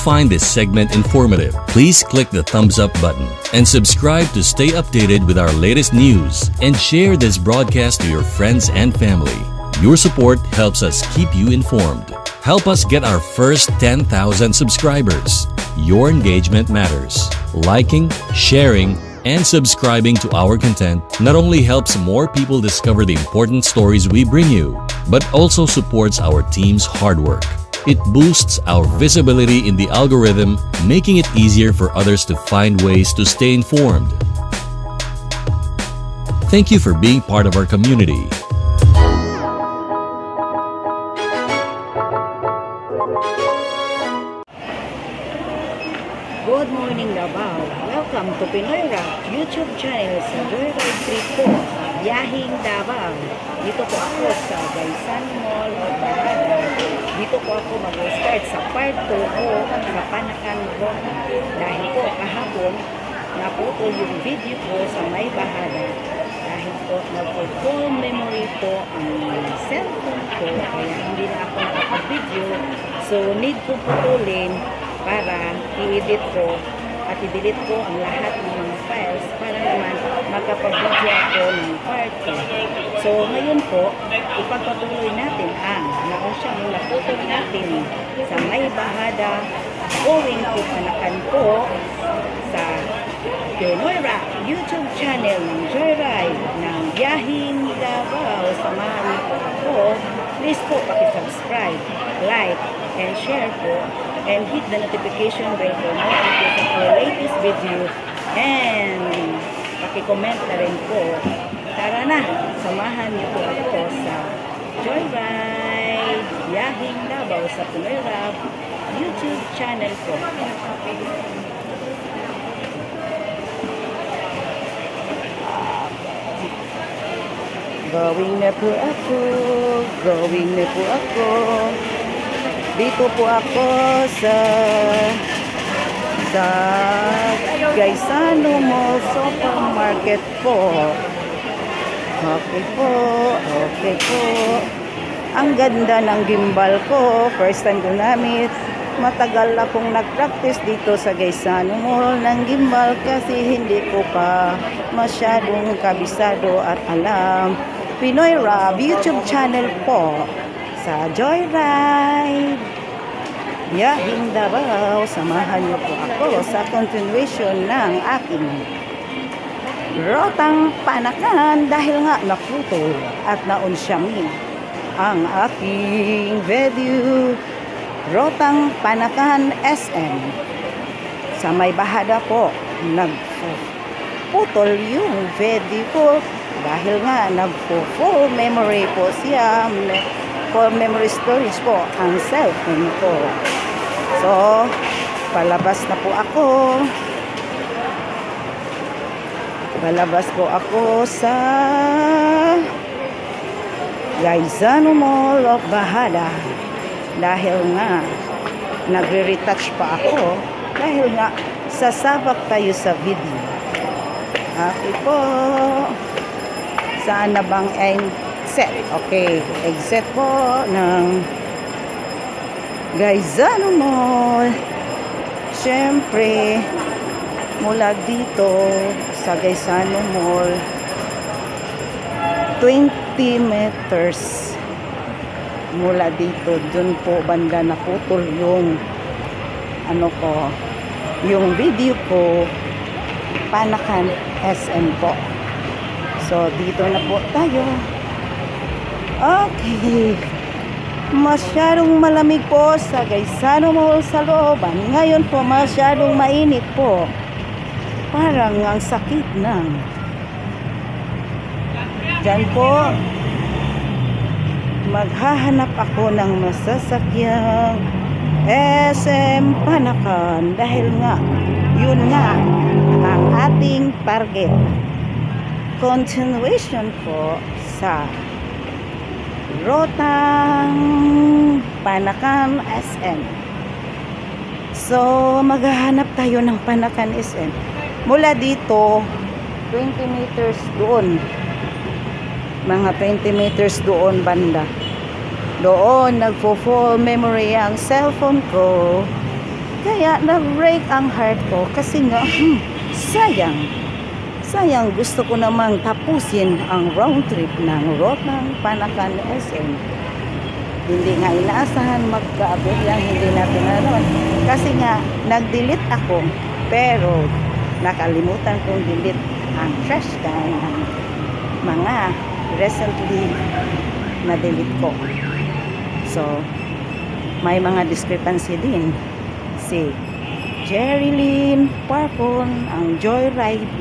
find this segment informative, please click the thumbs up button and subscribe to stay updated with our latest news, and share this broadcast to your friends and family. Your support helps us keep you informed. Help us get our first 10,000 subscribers. Your engagement matters. Liking, sharing, and subscribing to our content not only helps more people discover the important stories we bring you, but also supports our team's hard work. It boosts our visibility in the algorithm, making it easier for others to find ways to stay informed. Thank you for being part of our community. Good morning, Davao. Welcome to Pinoy Rock YouTube channel sa Joyride Trip po, Biyahing Davao. Dito po ako sa Gaysan Mall of Bahada. Dito po ako mag-start sa part 2 ko sa Panakan Road. Dahil po kahapon, naputol yung video ko sa May Bahada. Dahil po nag-full memory po ang cellphone ko, kaya hindi na ako nakapag-video. So need ko putulin para i-edit ko at i-delete ko ang lahat ng mga files para naman makapag-video ako ng part 2. So ngayon po, ipagpatuloy natin ang nausyang naputol natin sa May Bahada going to Panakan po sa Pinoy Rock YouTube channel ng Joyride ng Biyahing Davao. Samahan niyo po ako. Please po pakisubscribe, like, and share po, and hit the notification bell for more updates on our latest video, and paki-comment na rin po. Tara na, samahan niyo po ako sa Joyride Biyahing Davao sa Pinoy Rock YouTube channel po. Going na po ako, going na po ako. Dito po ako sa Gaisano Mall Supermarket po. Okay po, okay po. Ang ganda ng gimbal ko. First time ko namit. Matagal akong nag-practice dito sa Gaisano Mall ng gimbal kasi hindi ko pa masyadong kabisado at alam. Pinoy Rock YouTube channel po sa Joyride Biyahing Davao. Samahan niyo po ako sa continuation ng aking rotang Panakan dahil nga naputol at naunsyami ang aking video rotang Panakan SM sa May Bahada po. Nagputol yung video ko dahil nga nagpo-full memory po siya, full memory storage po ang cellphone ko. So, palabas na po ako. Palabas po ako sa Gaisano Mall of Bahada. Dahil nga, nagre-retouch pa ako. Dahil nga, sasabak tayo sa video. Okay po. Saan na bang exit? Okay, exit po ng Gaisano Mall. Siyempre, mula dito sa Gaisano Mall, 20 meters mula dito, dun po banda naputol yung ano ko, yung video ko Panakan SM po. So, dito na po tayo. Okay. Masyadong malamig po sa Gaisano Mall sa looban. Ngayon po, masyadong mainit po. Parang ang sakit ng. Diyan po, maghahanap ako ng masasakyang SM Panakan. Dahil nga, yun nga, ang ating target. Continuation po sa rotang Panakan SM. So, maghahanap tayo ng Panakan SM. Mula dito, 20 meters doon. Mga 20 meters doon banda. Doon, nagpo-full memory ang cellphone ko. Kaya nag-break ang heart ko kasi nga, sayang gusto ko namang tapusin ang round trip ng Rotang Panakan SM. Hindi nga inaasahan magkaabot yan, hindi natin alam. Kasi nga, nag-delete ako, pero nakalimutan kong delete ang trash can ng mga recently na-delete ko. So, may mga discrepancy din. Si Jerilyn Parpon, ang Joyrider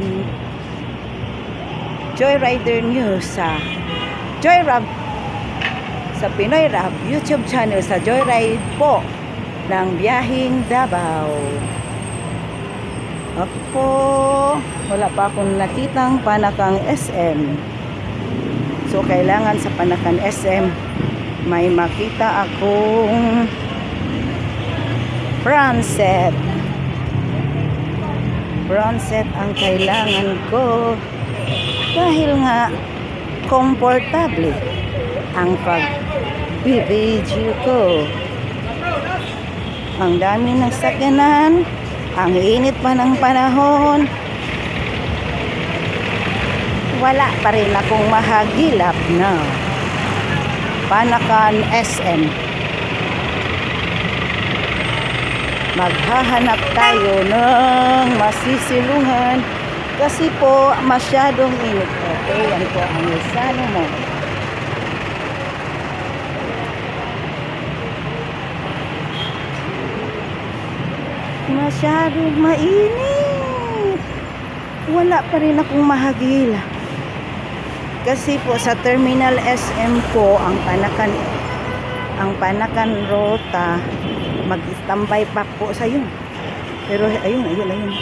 News sa Pinoy Rap YouTube channel sa Joyride po ng Biyahing Davao. Ako po, wala pa akong nakitang Panakang SM. So kailangan sa Panakan SM may makita akong front set ang kailangan ko dahil nga komportable ang pag-video ko. Ang dami ng sakyanan, ang init pa ng panahon, wala pa rin akong mahagilap na Panakan SM. Maghahanap tayo ng masisilungan kasi po masyadong init. Okay, yan po ang Lozano mo. Masyadong mainit. Wala pa rin akong mahagila. Kasi po sa Terminal SM po ang Panakan Rota mag-standby pa po sa yun. Pero ayun.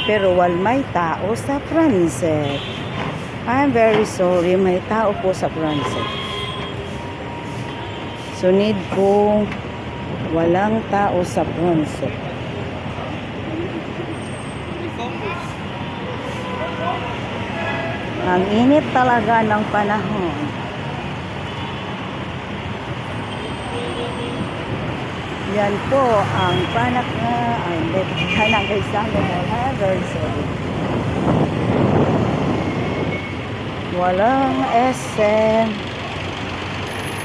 Pero may tao sa transit. I'm very sorry, may tao po sa transit. So need ko walang tao sa transit. Ang init talaga ng panahon. Yan po ang Panakan guys, very sorry. Walang SM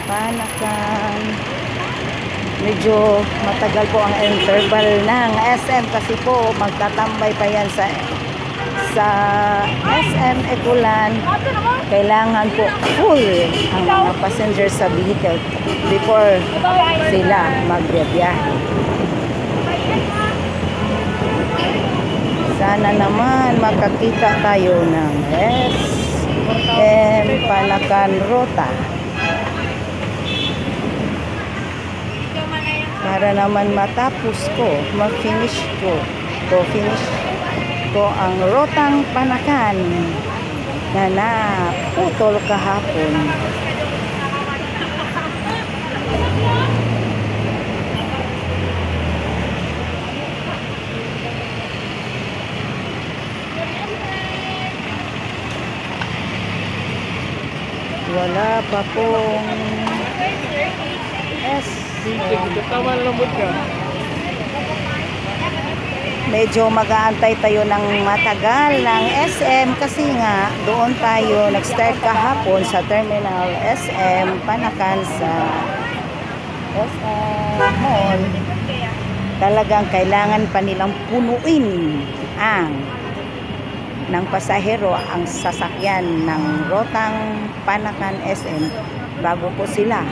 Panakan. Medyo matagal po ang interval ng SM kasi po magtatambay pa yan sa SM Eculan. Kailangan po full ang mga passengers sa vehicle before sila magbiyahe. Sana naman makakita tayo ng SM Panakan Rota para naman matapos ko, ma-finish ko ang Rotang Panakan na naputol kahapon. Wala pa pong medyo mag-aantay tayo ng matagal ng SM kasi nga doon tayo nag-start kahapon sa Terminal SM Panakan sa SM Mall. Talagang kailangan pa nilang punuin ng pasahero ang sasakyan ng Rotang Panakan SM bago po sila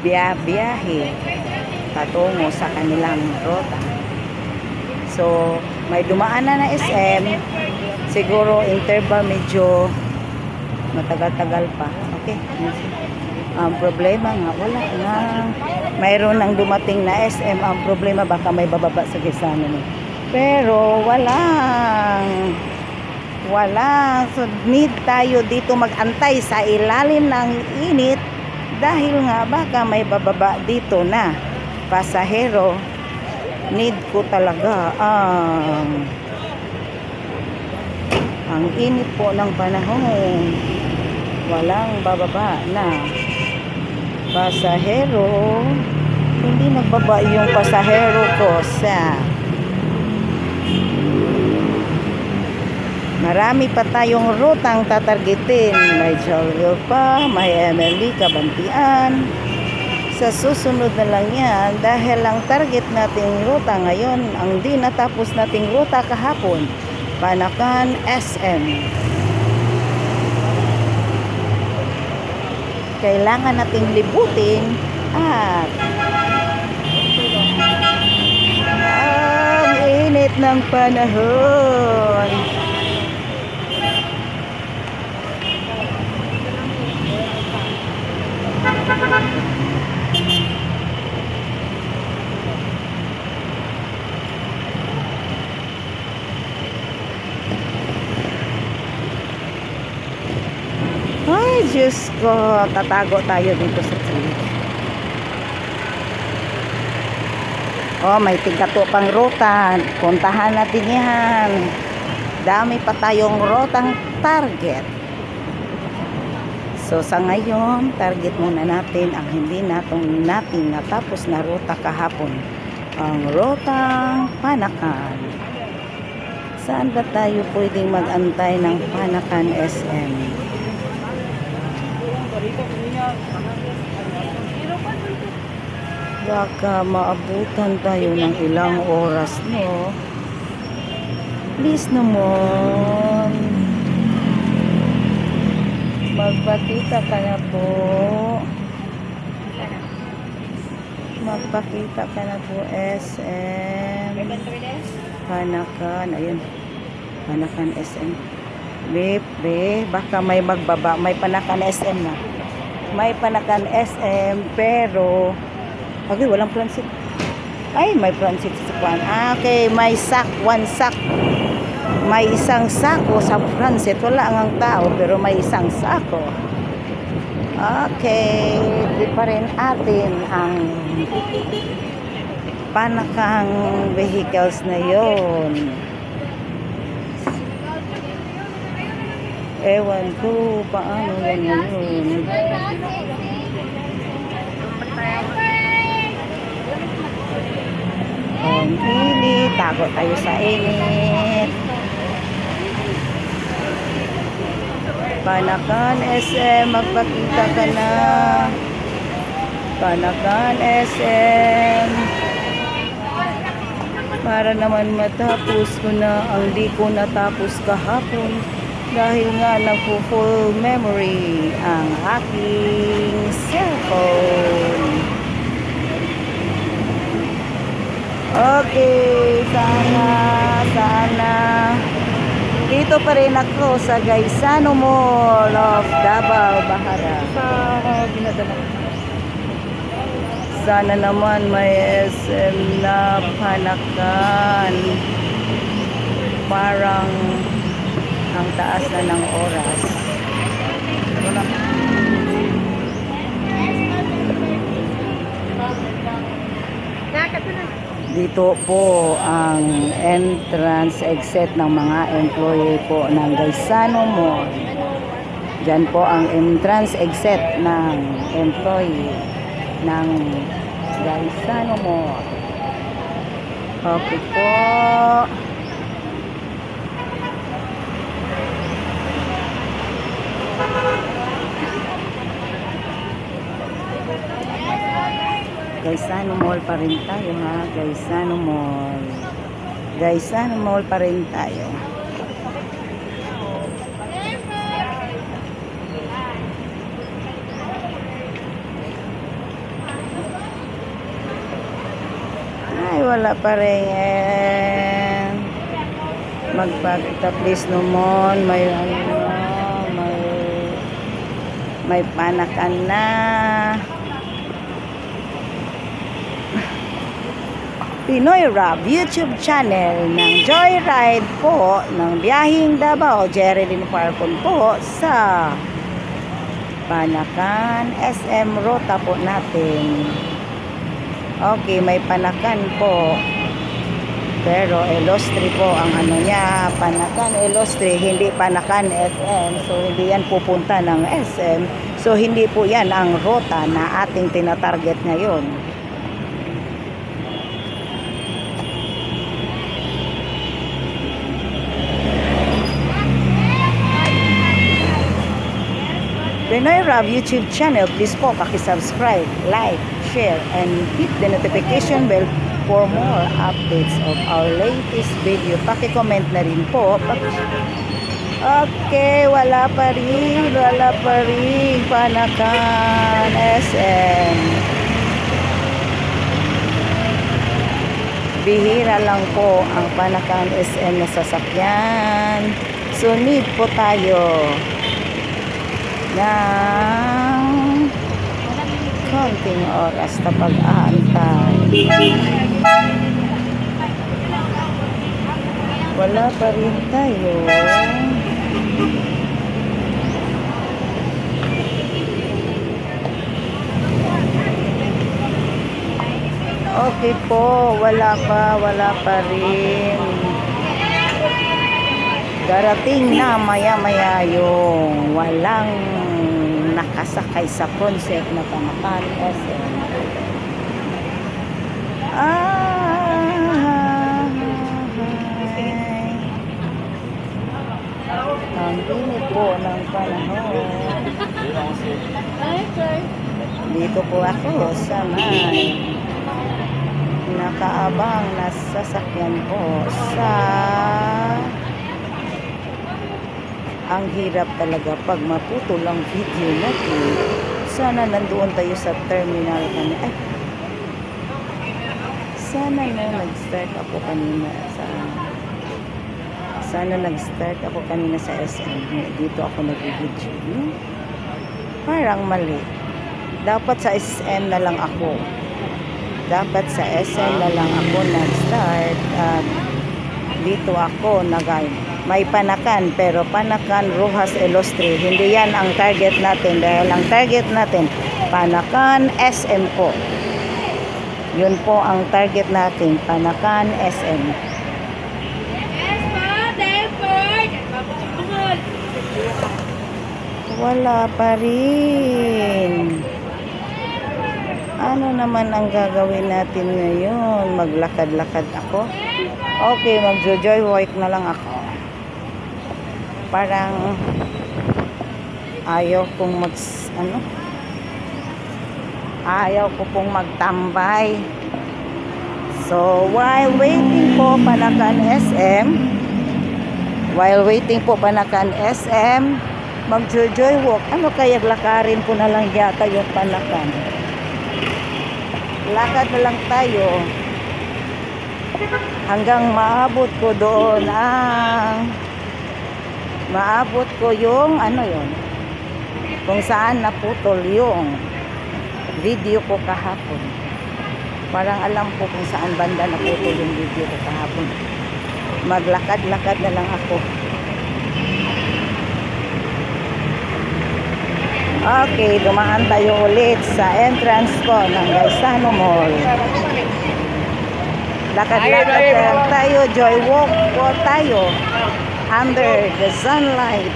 biyahe patungo sa kanilang rota. So, may dumaan na SM. Siguro interval medyo matagal-tagal pa. Okay. Ang problema nga, wala na. Mayroon nang dumating na SM. Ang problema, baka may bababa sa Gisano. Pero, walang. So, need tayo dito mag-antay sa ilalim ng init dahil nga baka may bababa dito na pasahero. Need ko talaga ang init po ng panahon. Walang bababa na pasahero. Hindi nagbaba yung pasahero ko sa marami pa tayong rutang tatargetin. May Jollville pa, may MLE, Kabantian. Sa susunod na lang yan, dahil ang target nating ruta ngayon, ang di natapos nating ruta kahapon, Panakan, SM. Kailangan nating libutin at ang init ng panahon. Ay, Diyos ko, tatago tayo dito sa tree. Oh, may tingkato pang ruta. Puntahan natin yan. Dami pa tayong rutang target. So, sa ngayon, target muna natin ang hindi natin natapos na ruta kahapon. Ang rutang Panakan. Saan ba tayo pwedeng mag-antay ng Panakan SM? Baka maabutan tayo ng ilang oras, no? Please naman. Magpakita ka na po. Magpakita ka na po, SM. Panakan, ayun. Panakan SM. Baka may magbaba. May Panakan SM na. May Panakan SM, pero okay, walang transit. Ay, may transit sa kuan. Okay, may one sack. May isang sako sa transit. Wala ang tao, pero may isang sako. Okay, di pa rin atin ang Panakang vehicles na yon. Ewan ko paano yan yun. Ang init, tago tayo sa init. Panakan SM, magpakita ka na. Panakan SM. Para naman matapos ko na ang di ko natapos kahapon. Dahil nga nagpo-full memory ang aking cellphone. Okay, sana. Dito pa rin ako sa Gaisano Mall of Davao, Bahara. Sana naman may SM na Panakan. Parang ang taas na ng oras. Dito po ang entrance exit ng mga employee po ng Gaisano Mall. Diyan po ang entrance exit ng employee ng Gaisano Mall. Okay po. Gaisano Mall pa rin tayo, ha? Gaisano Mall. Gaisano Mall pa rin tayo. Ay, wala pa rin. Magpakita please naman. May Panakan na. Pinoy Rap YouTube channel ng Joyride po ng Biyahing Davao, Jerilyn Farcon po sa Panakan SM Rota po natin. Okay, may Panakan po, pero Elostri po ang ano niya. Panakan Elostri, hindi Panakan SM. So hindi yan pupunta ng SM. So hindi po yan ang rota na ating tinatarget ngayon. Pinoy Rab YouTube channel. Please po, paki-subscribe, like, share, and hit the notification bell for more updates of our latest video. Paki-comment na rin po. Okay, wala pa rin Panakan SM. Bihira lang po ang Panakan SM na sasakyan. So need po tayo ng konting oras na pag-aantay. Wala pa rin tayo. Okay po, wala pa rin. Darating na maya-maya yung walang nakasakay sa concept na Panakan SM. Ang init po ng panahon. Dito po ako sa may nakaabang na sasakyan po sa ang hirap talaga pag maputol ang video natin. Sana nandoon tayo sa terminal kami. Ay, sana nag-start ako kanina sa SM. Dito ako nag-video. Parang mali. Dapat sa SM na lang ako. Dapat sa SM na lang ako nag-start. At dito ako may Panakan, pero Panakan Rojas Ilustre. Hindi yan ang target natin. Dahil ang target natin, Panakan SM po. Yun po ang target natin, Panakan SM. Wala pa rin. Ano naman ang gagawin natin ngayon? Maglakad-lakad ako? Okay, mag-joyride na lang ako. Parang ayaw kong ayaw ko pong magtambay. So, while waiting po Panakan SM, mag-joy walk. Ano kaya lakarin ko na lang yata yung Panakan. Lakad na lang tayo hanggang maabot ko doon maabot ko yung kung saan naputol yung video ko kahapon. Parang alam ko kung saan banda naputol yung video ko kahapon. Maglakad-lakad na lang ako. Okay, dumaan tayo ulit sa entrance ko ng Gaisano Mall. Lakad-lakad lang tayo, joy walk po tayo under the sunlight.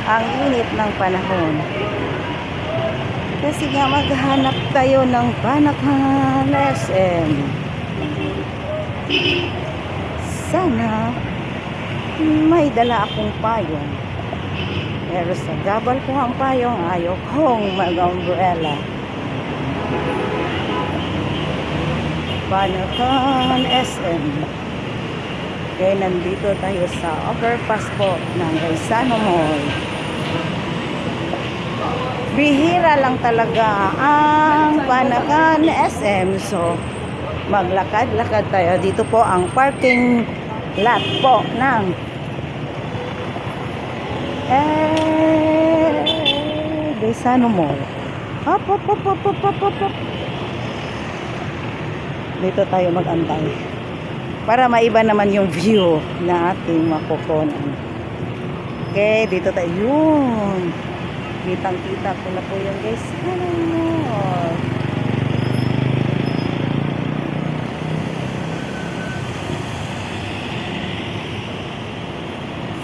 Ang init ng panahon. Kasi nga maghanap tayo ng Panakan SM. Sana may dala akong payong. Pero sa gabal ko ang payong, ayaw kong mag-umbrella. Panakan SM. Kaya nandito tayo sa overpass po ng Gaisano Mall. Bihira lang talaga ang Panakan SM. So, maglakad-lakad tayo. Dito po ang parking lot po ng Gaisano Mall. Hop. Dito tayo mag-antay para maiba naman yung view na ating makukunan. Okay, dito tayo. Yun, kitang-kita ko na po yung Gaisano Mall.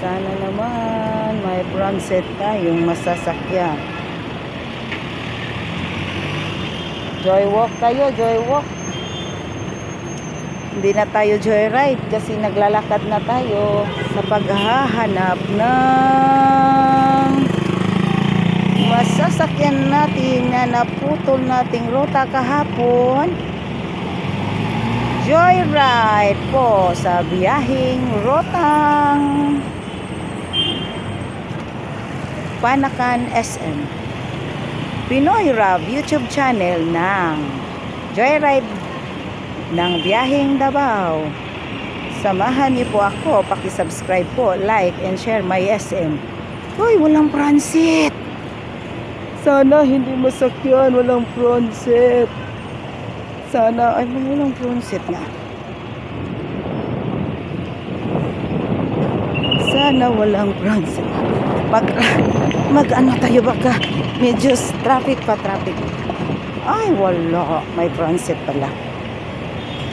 Sana naman may front set tayong masasakyan. Joy walk tayo, joy walk. Hindi na tayo joyride kasi naglalakad na tayo sa paghahanap ng masasakyan natin na naputol nating ruta kahapon. Joyride po sa biyaheng Rotang Panakan SM. Pinoy Rob YouTube channel ng Joyride ng biyaheng Davao. Samahan niyo po ako, paki-subscribe po, like and share my SM. Uy, walang transit. Sana hindi masakyan, walang transit. Sana ay walang transit na. Sana walang transit. Mag ano tayo baka medyo traffic. Ay wala, may transit pala.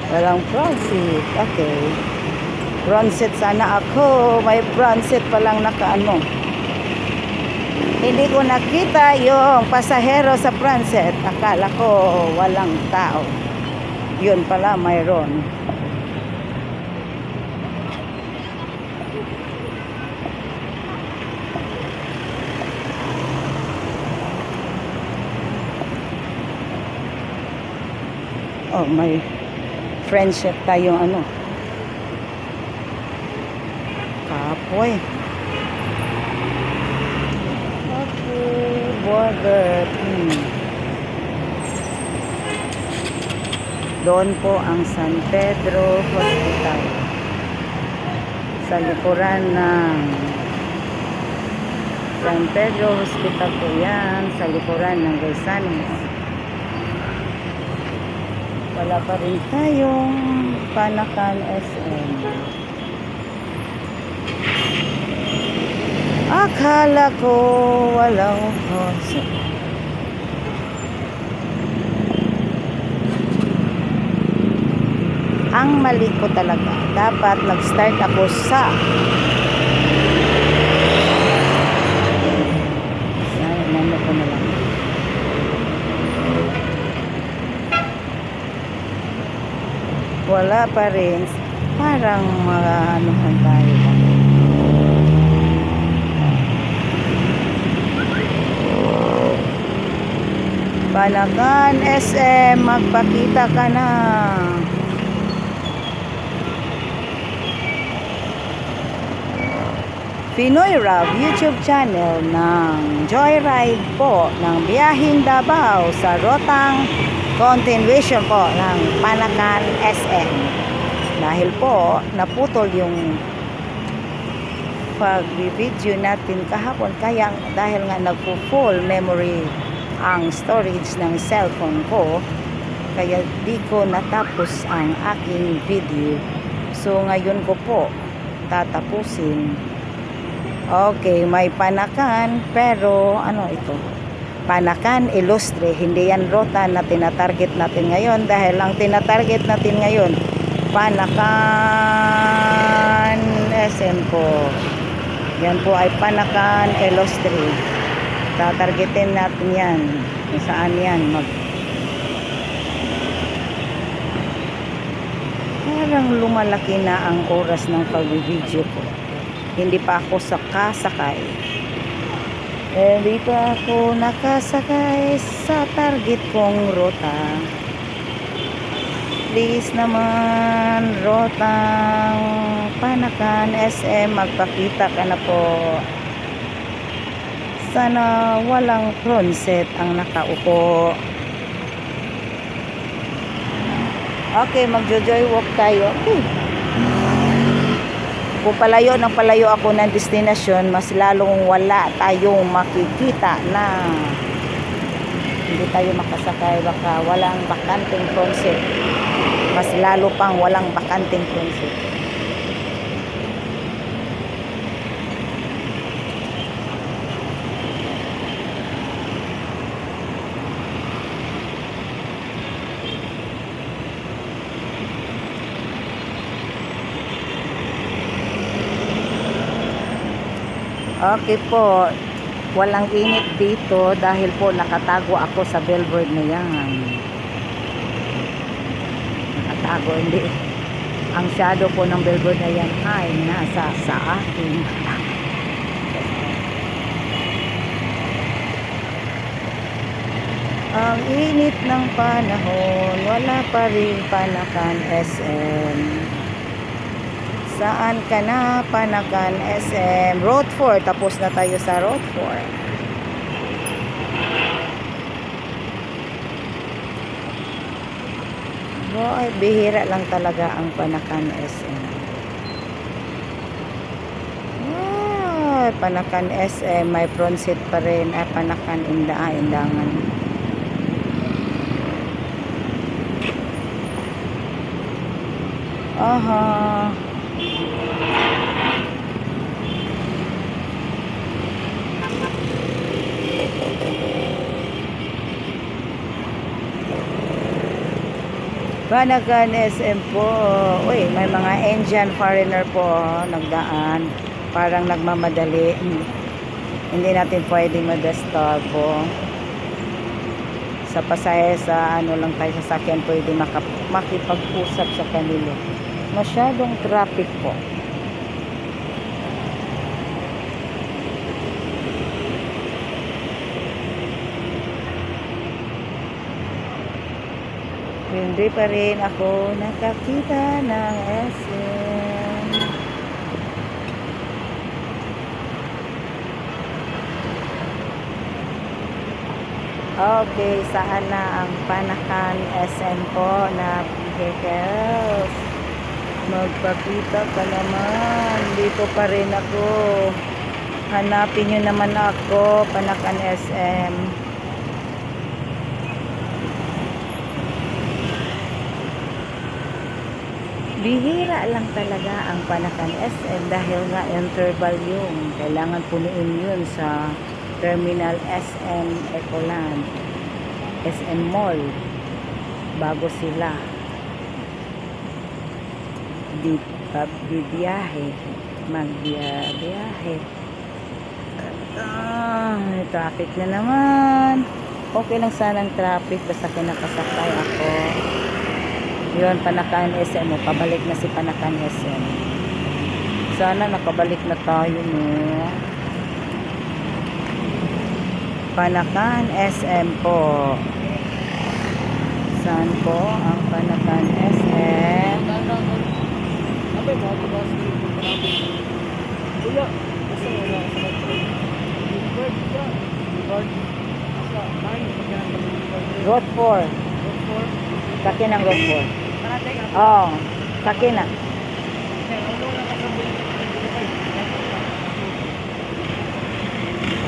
Walang transit. Okay. Transit sana ako. May transit palang nakaano. Hindi ko nakita yung pasahero sa transit. Akala ko walang tao. Yun pala mayroon. Oh, may friendship tayong ano. Kapoy. Border. Doon po ang San Pedro Hospital. Sa likuran ng San Pedro Hospital po yan. Sa likuran ng Gaysanes. Wala pa rin tayong Panakan SM. Akala ko walang transit. Ang mali ko talaga. Dapat nag-start ako sa nano ko na lang. Wala pa rin. Parang mga anuhan tayo. Panakan SM, magpakita ka na. Pinoy Rob YouTube channel ng Joyride po ng biyaheng Davao sa Rotang continuation po ng Panakan SM. Dahil po naputol yung pag-video natin kahapon, kaya dahil nga nagpo-full memory ang storage ng cellphone ko, kaya di ko natapos ang aking video. So ngayon ko po tatapusin. Okay, may Panakan, pero ano ito? Panakan Ilustre, hindi yan ruta na tinatarget natin ngayon, dahil ang tinatarget natin ngayon Panakan SM po. Yan po ay Panakan Ilustre. Tatargetin natin yan. Kung saan yan parang lumalaki na ang oras ng pag-video ko. Hindi pa ako sakay. Hindi pa ako nakasakay sa target kong ruta. Please naman, Rotang Panakan SM, magpakita ka na po. Sana walang transit ang nakaupo. Okay, magjo-joy walk tayo. Okay. Kung palayo ako ng destinasyon, mas lalong wala tayong makikita na hindi tayo makasakay. Baka walang bakanting transit. Mas lalo pang walang bakanting transit. Okay po, walang init dito dahil po nakatago ako sa billboard na yan. Nakatago, hindi. Ang shadow po ng billboard na yan ay nasa sa akin. init ng panahon, wala pa rin Panakan SM. Saan ka na, Panakan SM? Road 4, tapos na tayo sa Road 4. Boy, bihira lang talaga ang Panakan SM. Ay, Panakan SM, may front seat pa rin. Panakan Indangan. Aha. Panakan SM po. Uy, may mga Indian foreigner po nagdaan. Parang nagmamadali. Hindi natin pwedeng madisturbo. Sa pasahero, sa ano lang tayo sa sakyan, pwede makipag-usap sa kanila. Masyadong traffic po. Hindi pa rin ako nakakita ng SM. Okay, saan na ang Panakan SM po na vehicles? Magpakita ka naman. Dito pa rin ako. Hanapin nyo naman ako, Panakan SM. Bihira lang talaga ang Panakan SM dahil nga interval yung kailangan punuin yun sa Terminal SM Ecoland, SM Mall, bago sila magbiyahe. May traffic na naman. Okay lang sana ang traffic basta kinakasakay ako. Yun, Panakan SM mo. Pabalik na si Panakan SM. Sana nakabalik na tayo, no? Panakan SM po. Saan po ang Panakan SM? Road 4. Sakin ang Road 4. Oh, sakin na.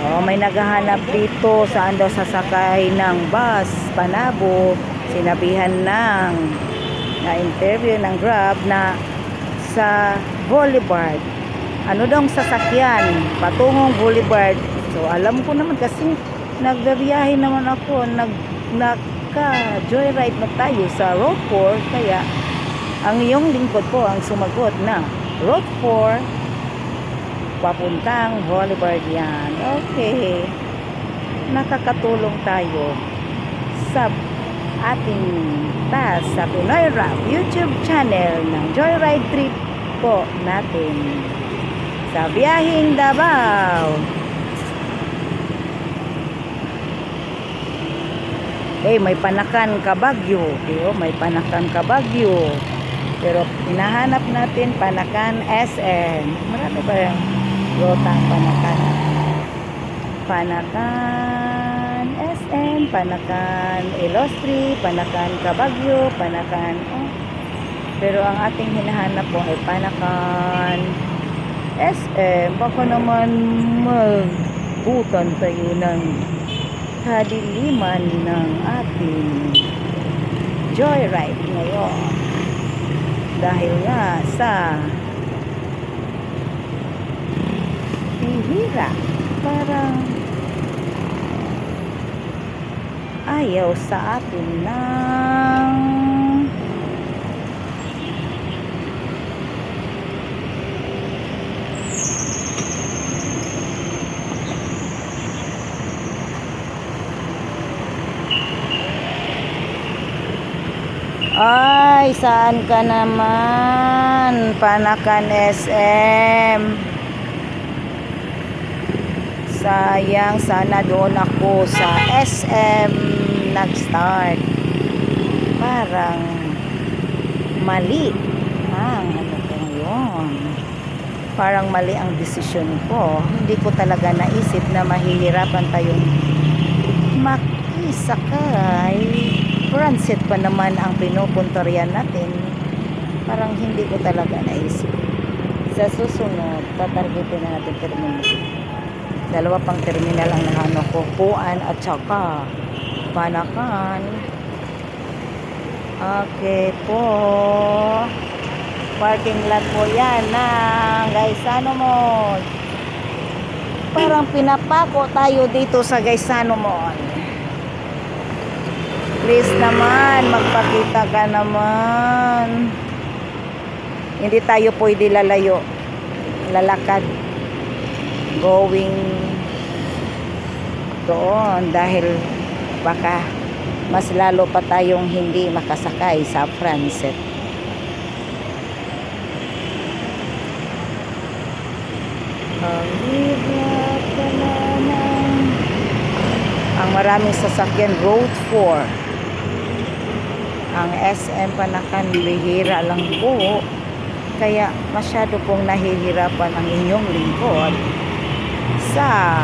Oh, may naghahanap dito saan daw sasakay ng bus, Panabo. Sinabihan ng na-interview ng Grab na sa Boulevard. Ano daw ang sasakyan? Patungong Boulevard. So, alam ko naman kasi nagbabiyahe naman ako. Naka-joyride na tayo sa Road 4. Kaya, ang iyong lingkod po ang sumagot na Road 4 papuntang Boulevard yan. Okay. Nakakatulong tayo sa ating task sa Pinoy Rap YouTube channel ng Joyride Trip po natin sa biyaheng Davao. May Panakan Kabagyo. May Panakan Kabagyo. Pero hinahanap natin Panakan SM. Marami ba yung rota Panakan? Panakan SM, Panakan Ilostri, Panakan Kabagyo, Panakan. Pero ang ating hinahanap po ay Panakan SM. Baka naman magbutan tayo ng kadiliman ng ating joyride ngayon. Dahil nga sa bihira, parang ayaw sa atin ng ay, saan ka naman, Panakan SM? Sayang, sana doon ako sa SM nag-start. Parang mali ang ano ko yun. Parang mali ang desisyon ko. Hindi ko talaga naisip na mahihirapan tayong makisakay. Transit pa naman ang pinupuntorian natin. Parang hindi ko talaga naisip. Sa susunod, tatargetin na natin terminal. Dalawa pang terminal ang nahano ko, Puan at saka Panakan. Okay po. Parking lot po yan ng Gaisano Mall. Parang pinapako tayo dito sa Gaisano Mall. Please naman, magpakita ka naman. Hindi tayo pwede lalayo. Lalakad. Going doon dahil baka mas lalo pa tayong hindi makasakay sa transit. Ang maraming sasakyan, Road 4. Ang SM Panakan, bihira lang po. Kaya masyado pong nahihirapan ang inyong lingkod sa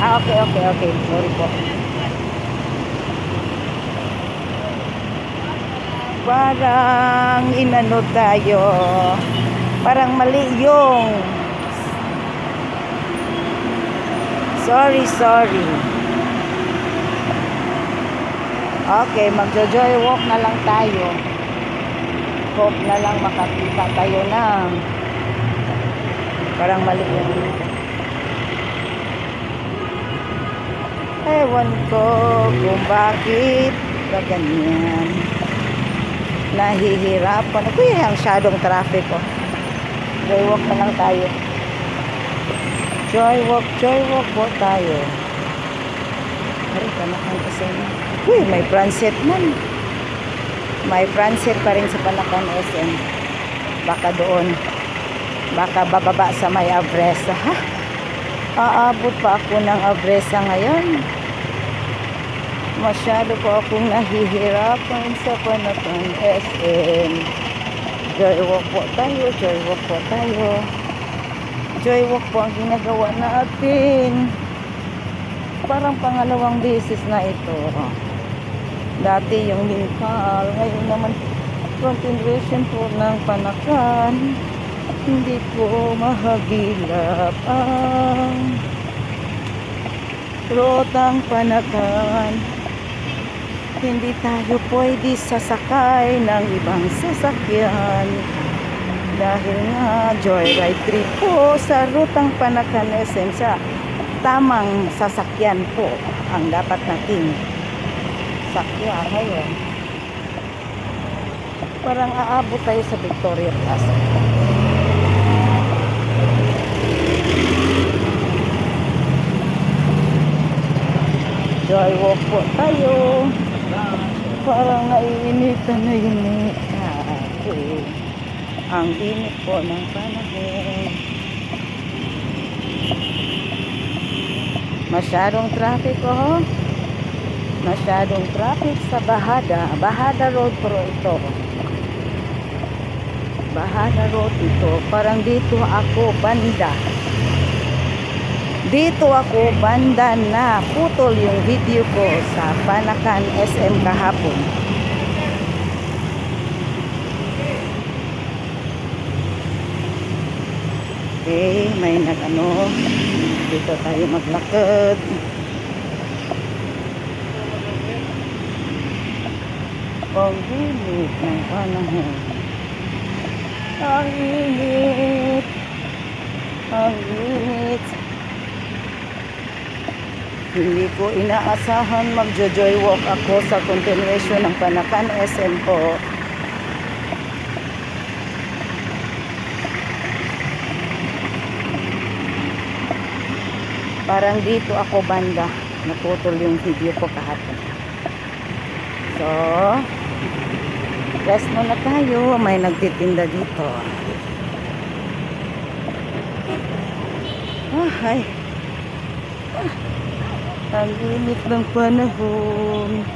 okay. Sorry po. Parang inano tayo. Parang mali yung sorry. Okay, magjo-joy walk na lang tayo. Hope na lang makakita tayo na parang mali yun. Ewan ko kung bakit ba ganyan. Nahihirapan. Kuya, ang shadow traffic ko. Joy walk na lang tayo. Joy walk po tayo. Ay, Panakan kasi. Uy, may transit man. May transit pa rin sa Panakan SM. Baka doon. Baka bababa sa may Abresa. Ha? Aabot pa ako ng Abresa ngayon. Masyado po akong nahihirapan sa Panakan SM. Joy walk po tayo. Joy walk po ang ginagawa natin. Parang pangalawang beses na ito. Dati yung Linkal, ngayon naman continuation po ng Panakan. Hindi ko mahagilap ang rotang Panakan. Hindi tayo pwede sasakay ng ibang sasakyan dahil nga joyride trip po sa rutang Panakan SM. Sa tamang sasakyan po ang dapat nating sakyan ngayon. Parang aabot tayo sa Victoria Plaza. Joy walk po tayo. Parang naiinitan na yun ang init po ng panahon. Masyadong traffic masyadong traffic sa Bahada Road pro ito. Bahada Road ito. Parang dito ako banda na putol yung video ko sa Panakan SM kahapon. Okay, may nag-ano. Dito tayo maglakad. Ang init ng panahon. Ang init. Hindi ko inaasahan magjo-joy walk ako sa continuation ng Panakan SM po. Parang dito ako banda. Naputol yung video ko kahapon. So, rest muna tayo. May nagtitinda dito. Ay. Ang init ng panahon.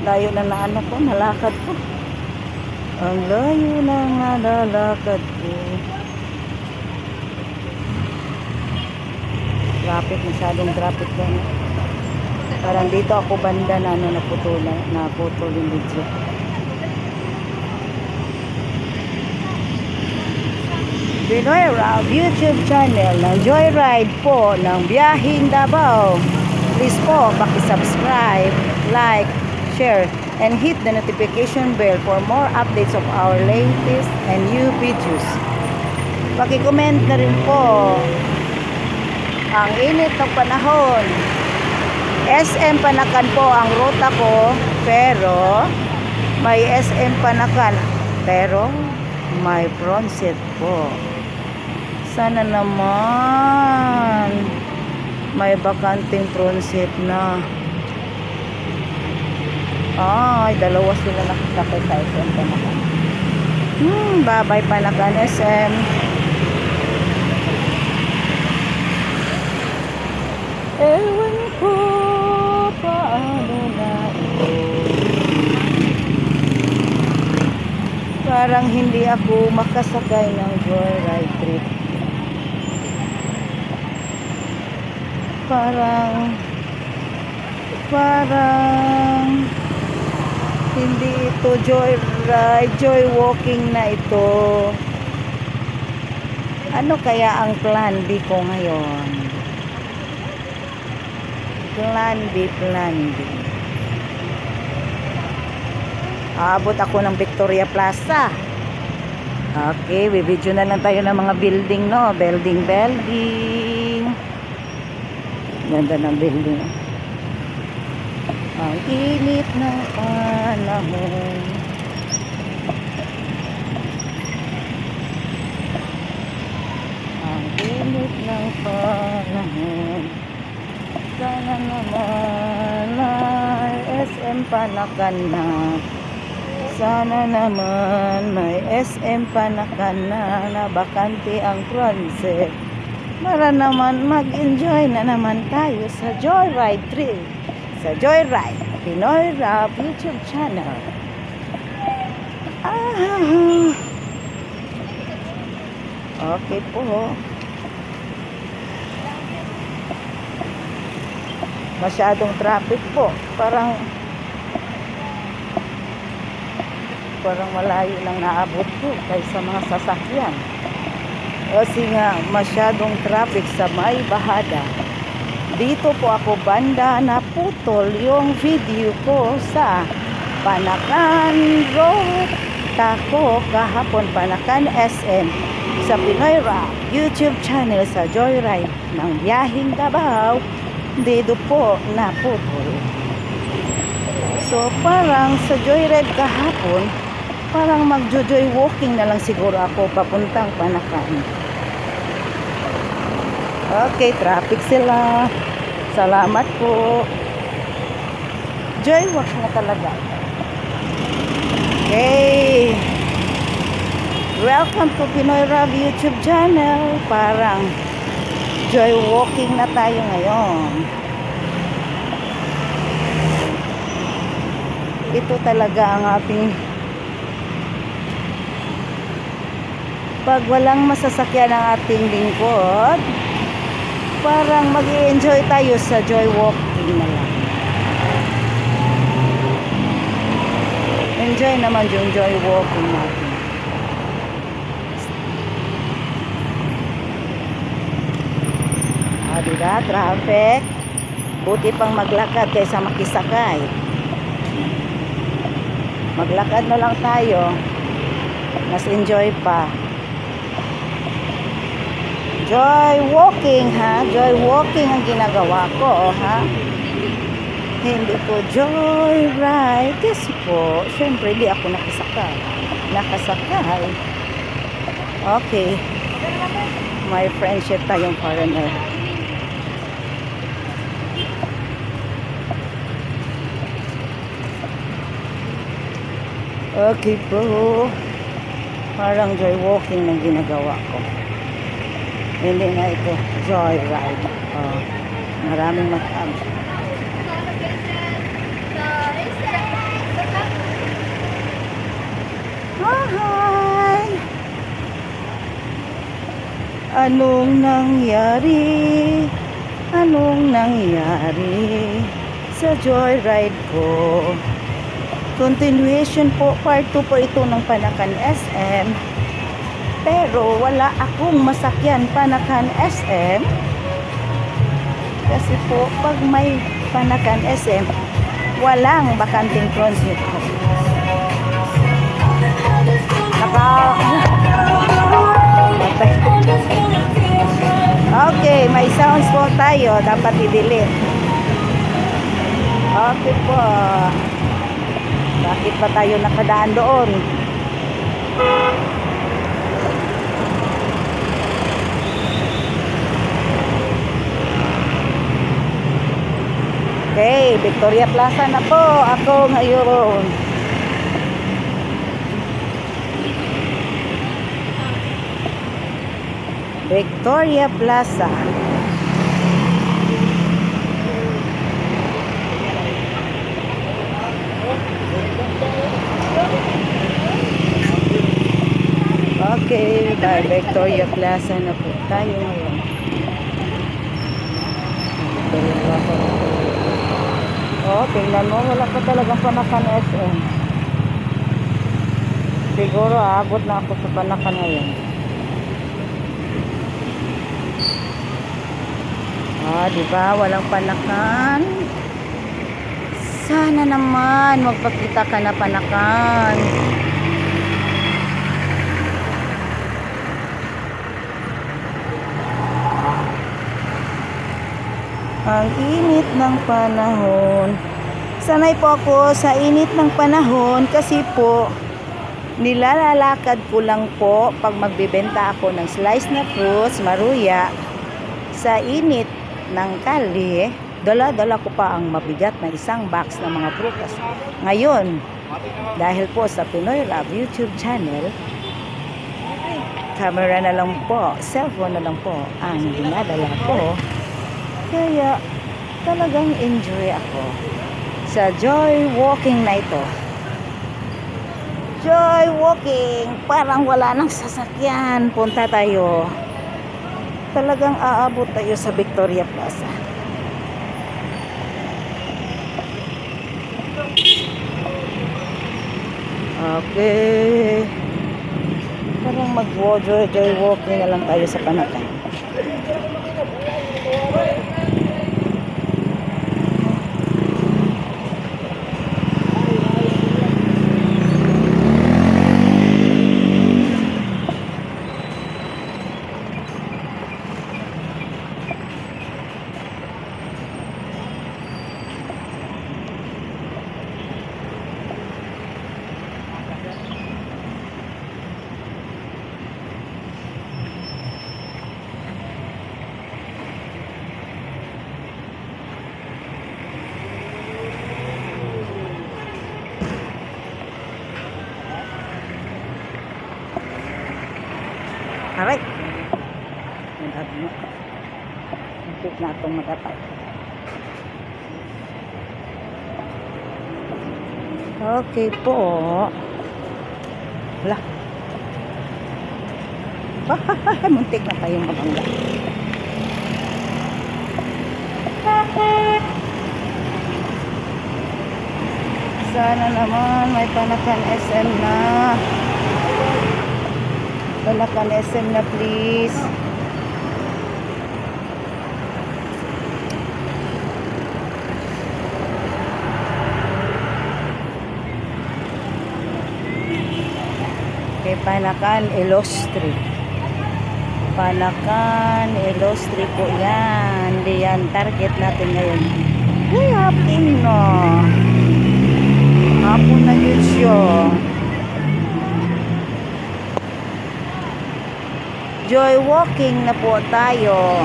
Layo na ano ko, nalakad ko. Ang layo na nga nalakad ko. Traffic, masyadong traffic lang. Parang dito ako banda na naputol yung video. Pinoy Rob YouTube channel ng Joyride po ng Biyahing Davao. Please po, paki-subscribe, like, share, and hit the notification bell for more updates of our latest and new videos. Paki-comment na rin po. Ang init ng panahon. SM Panakan po ang ruta ko, pero may SM Panakan, pero may Pronset po. Sana naman may bakanting Pronset na. Ay, dalawa sila nakasakay sa SM Panakan. Bye-bye Panakan SM. Ewan ko paano na ito. Parang hindi ako makasakay ng joyride trip. Parang hindi ito joyride, joy walking na ito. Ano kaya ang plan B ko ngayon? Plan B. Aabot ako ng Victoria Plaza. Okay, video na lang tayo ng mga building, no? Building. Ganda ng building. Ang init ng panahon. Ang init ng panahon. Sana naman may SM Panakan na. Sana naman may SM Panakan na bakante ang Pronset. Para naman mag-enjoy na naman tayo sa Joyride trip. Sa Joyride Pinoy Rob YouTube channel. Okay po. Masyadong traffic po. Parang malayo lang naabot ko kaysa mga sasakyan. Kasi nga masyadong traffic sa may bahada. Dito po ako banda naputol yung video ko sa Panakan Road. Tako kahapon Panakan SM sa Pinoy Rob YouTube channel sa Joyride ng Biyahing Davao. Dito po naputol. So parang sa Joyride kahapon, parang magjo-joy walking na lang siguro ako papuntang Panakan. Okay, traffic sila. Salamat po. Joy walk na talaga. Okay. Welcome to Pinoy Rob YouTube channel. Parang joy walking na tayo ngayon. Ito talaga ang ating pag walang masasakyan ang ating lingkod, parang mag-i-enjoy tayo sa joy walking na lang. Enjoy naman yung joy walking natin. Diba? Traffic. Buti pang maglakad kaysa makisakay. Maglakad na lang tayo. Mas enjoy pa. Joy walking, ha? Joy walking ang ginagawa ko, ha? Hindi po joy ride. Kasi po, syempre hindi ako nakasakay. Okay. May friendship tayong foreigner. Okay po. Parang joy walking ang ginagawa ko. Hindi na ito joy ride. Maraming mag-am. Hi! Anong nangyari? Anong nangyari sa joyride ko? Continuation po, part 2 po ito ng Panakan SM. Pero wala akong masakyan Panakan SM. Kasi po, pag may Panakan SM, walang bakanting transmit ko. Okay, may sounds po tayo. Dapat i-delete. Okay po. Bakit ba tayo nakadaan doon? Okay, Victoria Plaza na po ako ngayon. Victoria Plaza. Okay, by Victoria Plaza na po tayo ngayon. Victoria Plaza na po. Oh, tingnan mo, wala pa talagang Panakan SM. Siguro aabot na ako sa Panakan ngayon. Ah, diba? Walang Panakan. Sana naman magpakita ka na Panakan. Ang init ng panahon. Sanay po ako sa init ng panahon kasi po nilalakad ko lang po pag magbibenta ako ng slice na fruits, maruya sa init ng kali. Dala-dala ko pa ang mabigat na isang box ng mga prutas. Ngayon, dahil po sa Pinoy Love YouTube channel, camera na lang po, cellphone na lang po ang dinadala ko. Kaya talagang enjoy ako sa joy walking na ito. Joy walking, parang wala nang sasakyan. Punta tayo. Talagang aabot tayo sa Victoria Plaza. Okay. Parang mag-joy walking na lang tayo sa Panakan. Aray! Hindi na itong magatay. Okay po. Wala. Muntik na tayong mabangga. Sana naman may Panakan SM na. Panakan SM na please. Okay, Panakan Illustre. Panakan Illustre po yan. Hindi yan target natin ngayon. Uy, hapon na. Hapon na yun siya. Joy walking na po tayo.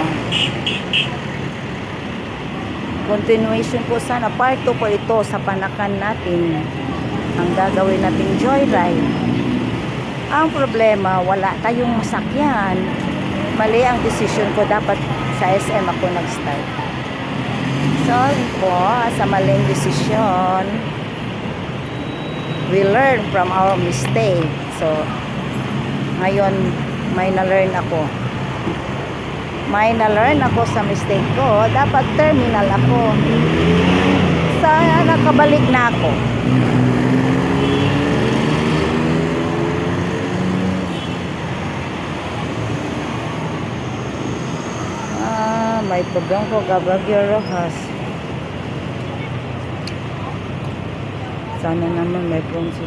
Continuation po sana. Part 2 po ito sa Panakan natin. Ang gagawin nating joyride. Ang problema, wala tayong masakyan. Mali ang decision ko. Dapat sa SM ako nag-start. Sorry po sa maling desisyon. We learn from our mistake. So, ngayon, may na-learn ako. May na-learn ako sa mistake ko. Dapat terminal ako. Sana nakabalik na ako. May program ko Gabagyo Rojas. Sana naman may bronze.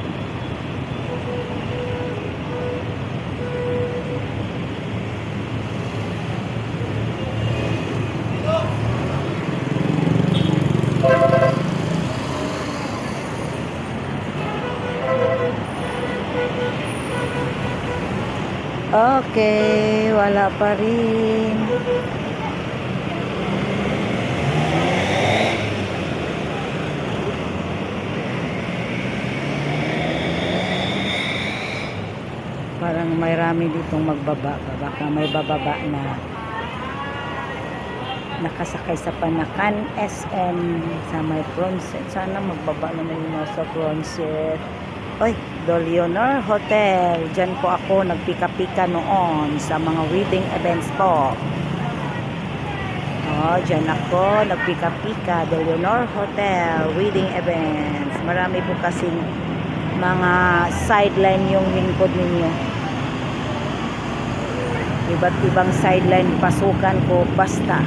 Okay, wala pa rin. Parang may rami ditong magbaba. Baka may bababa na nakasakay sa Panakan SM sa may Bronset. Sana magbaba naman yung sa Bronset. Oy, The Leonor Hotel. Diyan po ako nagpika-pika noon sa mga wedding events po. Diyan ako nagpika-pika. The Leonor Hotel wedding events. Marami po kasing mga sideline yung lingkod ninyo. Iba't ibang sideline pasukan ko basta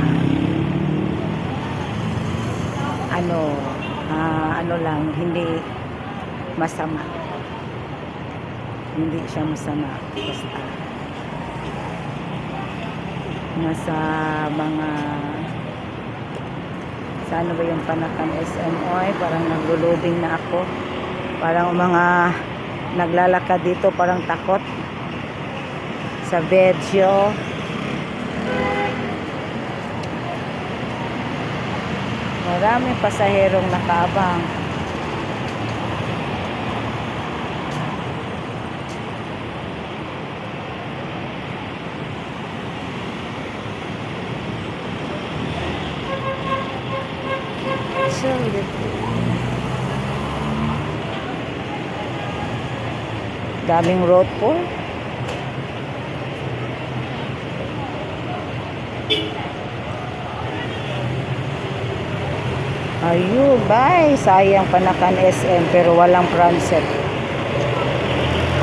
ano lang, hindi masama. Hindi siya masama. Basta nasa mga saan ba yung Panakan SMOy, parang naglulubing na ako. Parang mga naglalakad dito parang takot sa video. Maraming pasaherong nakaabang. Daming road po. Ayun, bye. Sayang Panakan SM pero walang Bronset.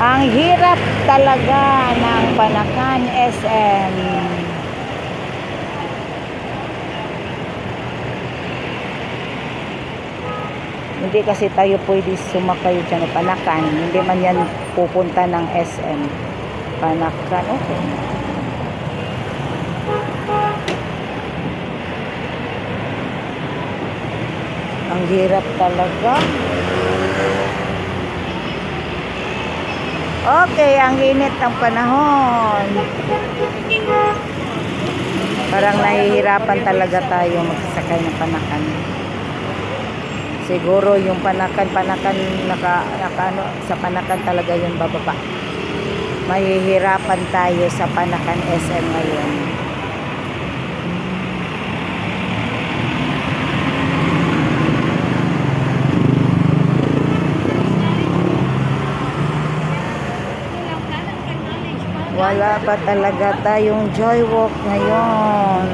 Ang hirap talaga ng Panakan SM. Hindi kasi tayo pwede sumakay dyan ng Panakan. Hindi man yan pupunta ng SM. Panakan, okay. Ang hirap talaga. Okay, ang init ng panahon. Parang nahihirapan talaga tayo magsasakay ng Panakan. Siguro yung Panakan sa Panakan talaga yung bababa. Mahihirapan tayo sa Panakan SM ngayon. Wala pa talaga tayong joy walk ngayon.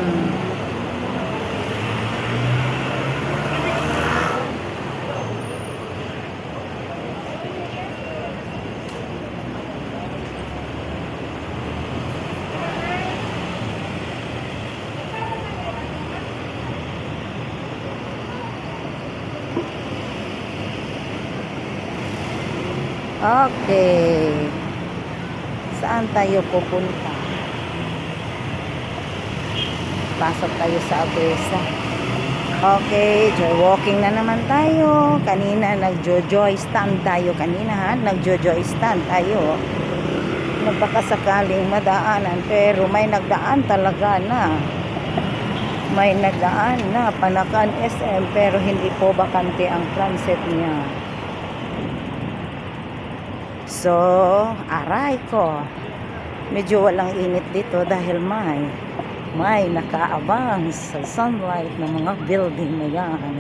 Okay. Saan tayo pupunta? Pasok tayo sa Abesa. Okay, joy walking na naman tayo. Kanina nag-joy stand tayo. Nag-joy stand tayo. Nagpakasakaling madaanan pero may nagdaan talaga na. May nagdaan na Panakan SM pero hindi po bakante ang transit niya. So, aray ko. Medyo walang init dito dahil may may nakaabang sa sunlight ng mga building na yan.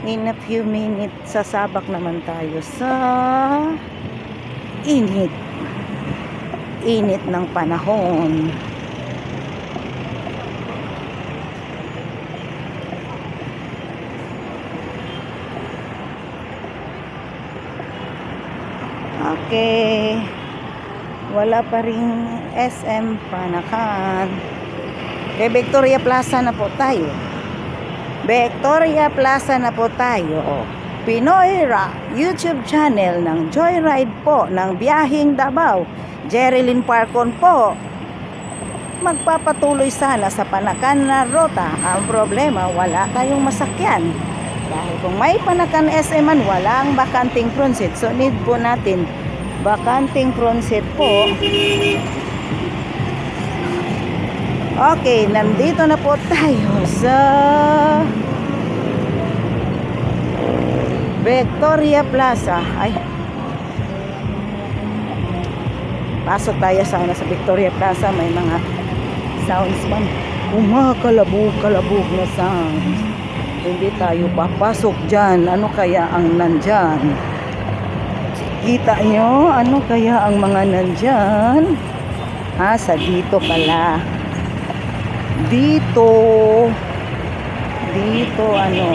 In a few minutes, sasabak naman tayo sa init ng panahon. Okay, wala pa rin SM Panakan. Kay Victoria Plaza na po tayo. Victoria Plaza na po tayo. Pinoy Rock YouTube channel ng Joyride po ng Biyahing Davao. Jerilyn Parcon po. Magpapatuloy sana sa Panakan na rota. Ang problema, wala tayong masakyan. Dahil kung may Panakan SM man, walang bakanting front seat. So need po natin bakanting front seat po. Okay, nandito na po tayo sa Victoria Plaza. Ay, pasok tayo sana sa Victoria Plaza. May mga sounds man, kumakalabog-kalabog na sounds. Hindi tayo papasok dyan. Ano kaya ang nandyan? Kita nyo? Ano kaya ang mga nandyan? Sa dito pala. Dito, ano?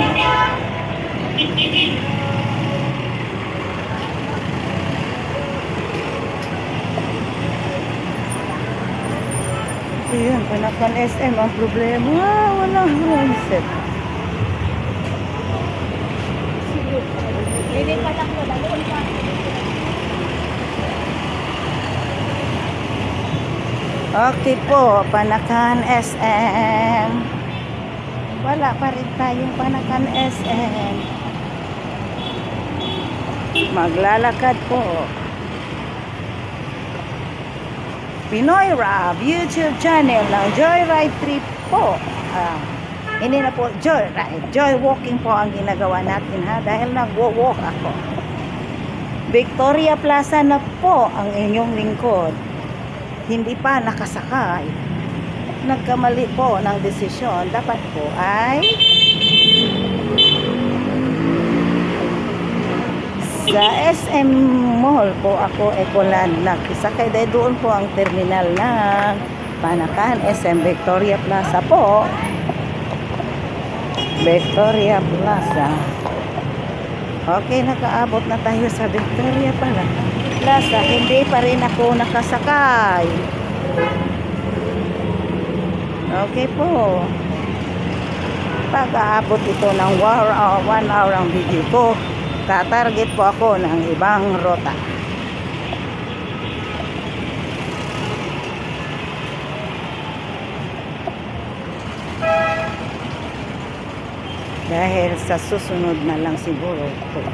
Ayan, Panakan SM. Ang problema, wala mindset. Hindi pa lang wala. Okay po, Panakan SM. Wala pa rin tayong Panakan SM. Maglalakad po. Pinoy Rock YouTube channel ng Joyride Trip po. Hindi na po Joyride. Joy walking po ang ginagawa natin ha. Dahil nagwo-walk ako. Victoria Plaza na po ang inyong lingkod. Hindi pa nakasakay. Nagkamali po ng desisyon. Dapat po ay sa SM Mall po ako Ecoland nakisakay. Dahil doon po ang terminal ng Panakan SM Victoria Plaza po. Victoria Plaza. Okay, nakaabot na tayo sa Victoria Plaza. Hindi pa rin ako nakasakay. Okay po. Pag-aabot ito ng 1 hour ang video ko, tatarget po ako ng ibang rota. Dahil sa susunod na lang siguro po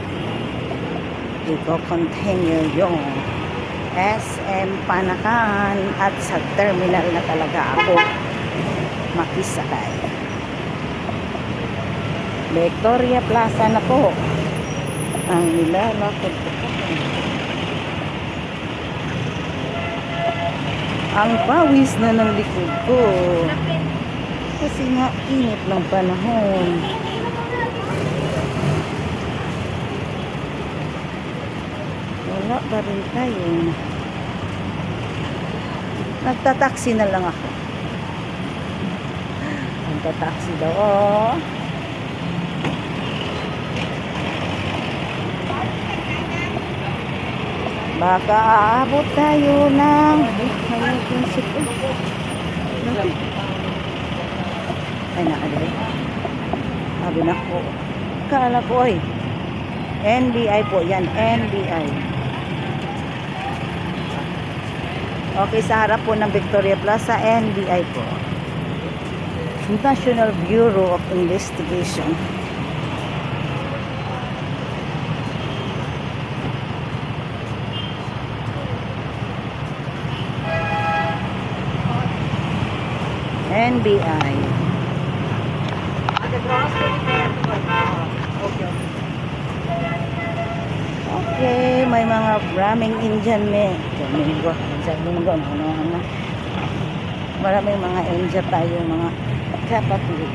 i-continue yung SM Panakan at sa terminal na talaga ako makisakay. Victoria Plaza na po ang nilalakad ko. Ang pawis na ng likod ko kasi nga init ng panahon. Wala pa rin tayo. Nagtataksi na lang ako. Nagtataksi daw. Oh. Baka aabot tayo ng ay nakadali. Sabi na ko. Kala ko ay NBI po yan. NBI. Okay, sa harap po ng Victoria Plaza, NBI po. National Bureau of Investigation. NBI. Okay, may mga Braming Indian me. Domingo, ano. Maraming mga NJ tayo, mga kapatid.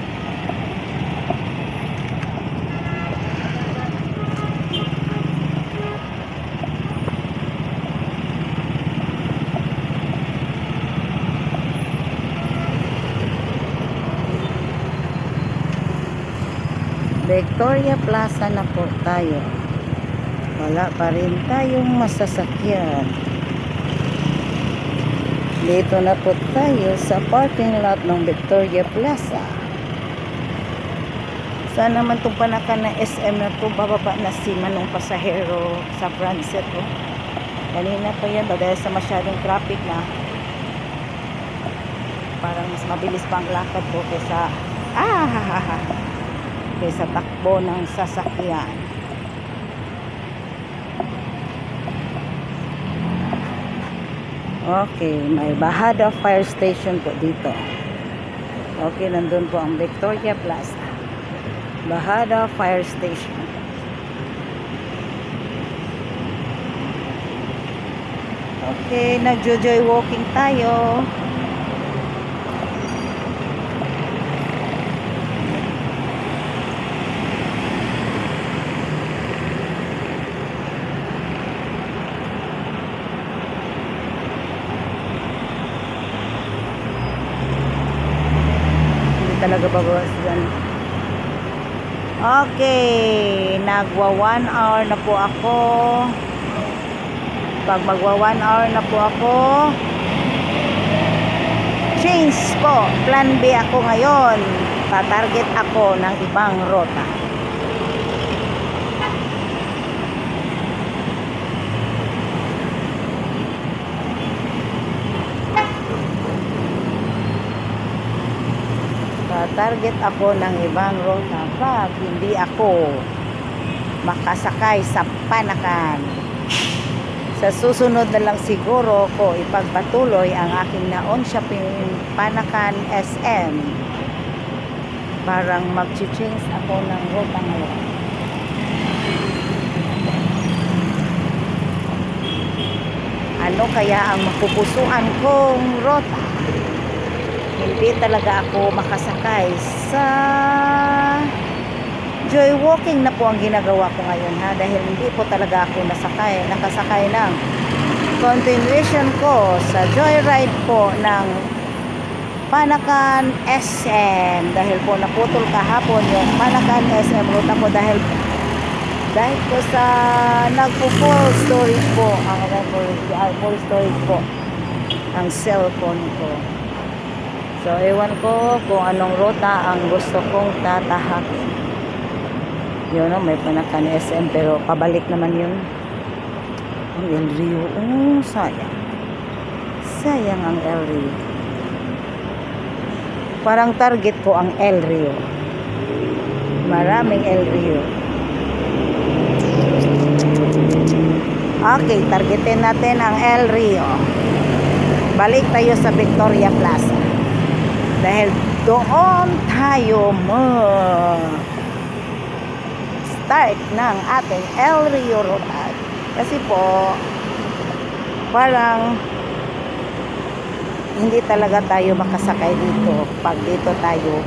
Victoria Plaza na po tayo. Wala pa rin tayong masasakyan. Dito na po tayo sa parking lot ng Victoria Plaza. Saan naman itong panakan na SM na to? Bababa na si Manong Pasahero sa Francet. Oh. Kanina pa yan dahil sa masyadong traffic na. Parang mas mabilis pang lakad po kaysa kaysa takbo ng sasakyan. Okay, may Bahada Fire Station po dito. Okay, nandun po ang Victoria Plaza. Bahada Fire Station. Okay, nagjo-joy walking tayo. Talaga babawas dyan. Okay, nagwa 1 hour na po ako. Pag magwa 1 hour na po ako, change po, plan B ako ngayon. Tatarget ako ng ibang rota. Target ako ng ibang rota pag hindi ako makasakay sa Panakan. Sa susunod na lang siguro ko ipagpatuloy ang aking naon shopping Panakan SM. Parang mag-change ako ng rota ngayon. Ano kaya ang mapupusuan kong rota? Hindi talaga ako makasakay sa joy walking na po ang ginagawa ko ngayon ha, dahil hindi po talaga ako nakasakay ng continuation ko sa joyride po ng Panakan SM dahil po naputol kahapon yung Panakan SM ruta ko dahil po sa nagpo-full storage po full storage po ang cellphone ko. So, ewan ko kung anong ruta ang gusto kong tatahakin. Yun, no? May Panakan SM, pero pabalik naman yun. Ang El Rio. Oh, sayang. Sayang ang El Rio. Parang target ko ang El Rio. Maraming El Rio. Okay, targetin natin ang El Rio. Balik tayo sa Victoria Plaza. Dahil doon tayo start ng ating El Rio Ruta. Kasi po, parang hindi talaga tayo makasakay dito pag dito tayo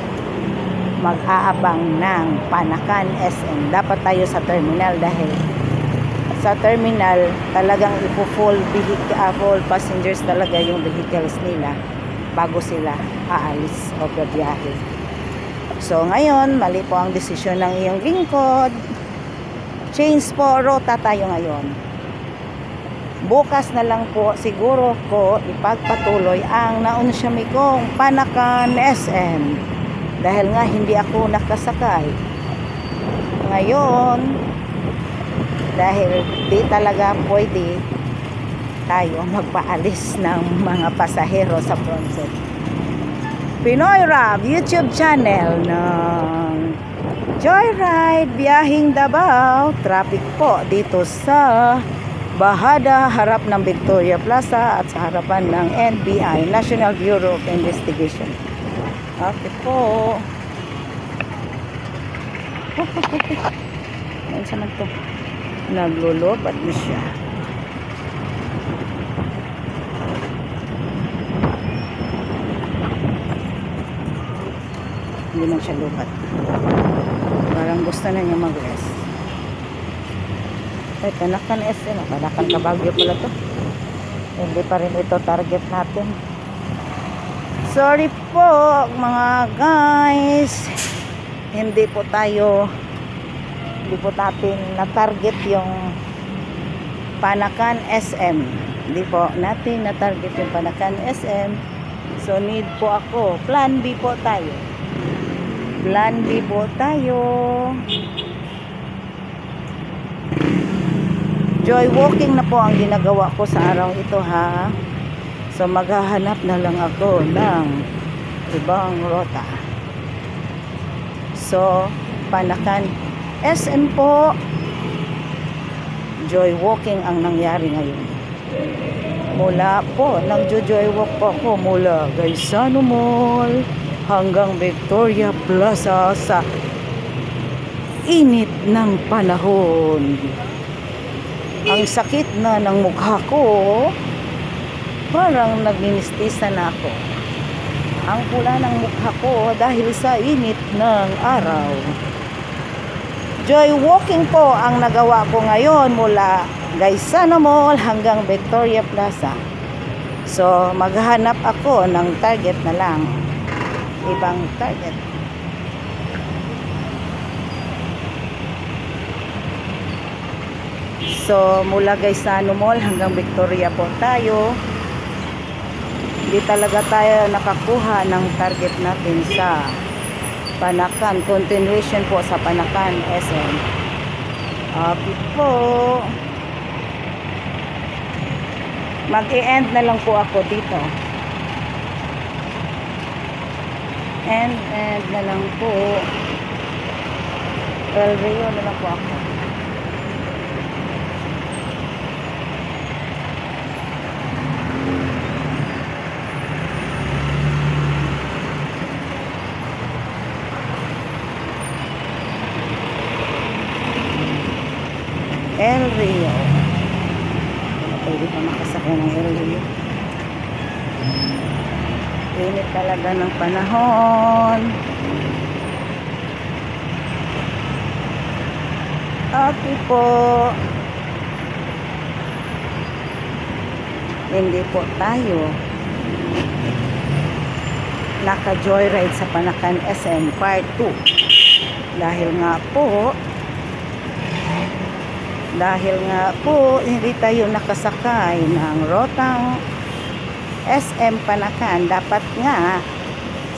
mag-aabang ng Panakan SM. Dapat tayo sa terminal dahil sa terminal talagang full passengers talaga yung vehicles nila bago sila aalis o biyahe. So ngayon, mali po ang desisyon ng iyong lingkod. Change po rota tayo ngayon. Bukas na lang po siguro ko ipagpatuloy ang naunsyami kong Panakan SM dahil nga hindi ako nakasakay. Ngayon, dahil di talaga pwede tayo magpaalis ng mga pasahero sa Francet. Pinoy Rab YouTube channel ng Joyride Biyahing Davao. Traffic po dito sa Bahada, harap ng Victoria Plaza at sa harapan ng NBI, National Bureau of Investigation. Okay po. Ano sa man to? Naglulobad na siya. hindi man siya lubat. Parang gusto na niya mag-rest. Ay, Panakan SM. Panakan Kabagyo pala to. Hindi pa rin ito target natin. Sorry po mga guys. Hindi po natin na-target yung Panakan SM. Hindi po natin na-target yung Panakan SM. So need po ako. Plan B po tayo. Plan B po tayo. Joy walking na po ang ginagawa ko sa araw ito ha. So maghahanap na lang ako ng ibang rota. So Panakan SM po. Joy walking ang nangyari ngayon. Mula po, nagjo-joy walk po ako mula Gaisano Mall hanggang Victoria Plaza sa init ng panahon. Ang sakit na ng mukha ko, parang nagministisa na ako. Ang pula ng mukha ko dahil sa init ng araw. Joy walking po ang nagawa ko ngayon mula Gaisano Mall hanggang Victoria Plaza. So maghahanap ako ng target na lang. Ibang target. So mula Gaisano Mall hanggang Victoria po tayo. Hindi talaga tayo nakakuha ng target natin sa Panakan. Continuation po sa Panakan SM. Okay po. Mag-i-end na lang po ako dito. End na lang po. El Rio na lang po ako. El Rio. Pwede pa makasakay ng El Rio. Init talaga ng panahon. Okay po. Hindi po tayo naka-joyride sa Panakan SM Part 2. Dahil nga po hindi tayo nakasakay ng rotang SM Panakan. Dapat nga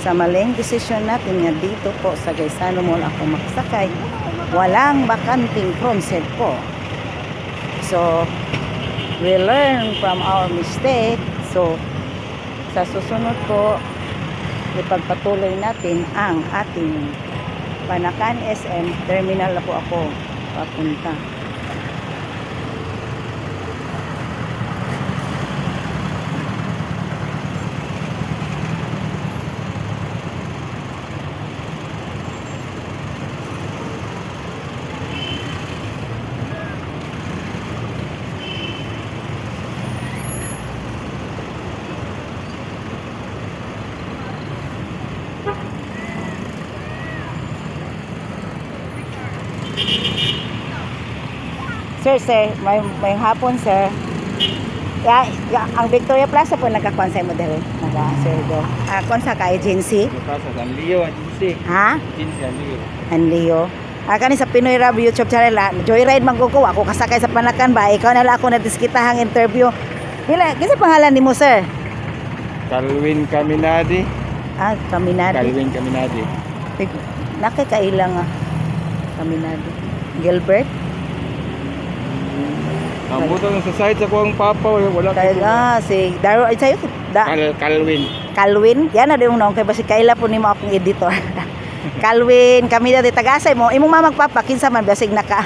sa maling desisyon natin nga dito po sa Gaisano Mall ako makasakay. Walang bakanting concept po. So we learn from our mistake. So sa susunod po ipagpatuloy natin ang ating Panakan SM. Terminal na po ako papunta. Sir, may hapon, sir. Ang Victoria Plaza po nagka-konsay mo dere. Sir, go. Konsa ka agency? Plaza, Anlio agency. Ha? Agency, Anlio. Anlio. Kani sa Pinoy Rab YouTube channel, joyride man ko ako kasakay sa Panakan ba? Ikaw na lang ako nadiskitahang interview. Kinsa pangalan nimo, sir? Calvin Caminadi. Caminadi. Calvin Caminadi. Nakikailang Caminadi. Gilbert? Ang buto sa site sa kuwang papa, wala si Daro ay sayo Calvin. Calvin, yan na yung naong kay basi kaila po nimo akong editor. Calvin, kami na di tagasay mo. Imong mamagpapa kinsa man basig naka.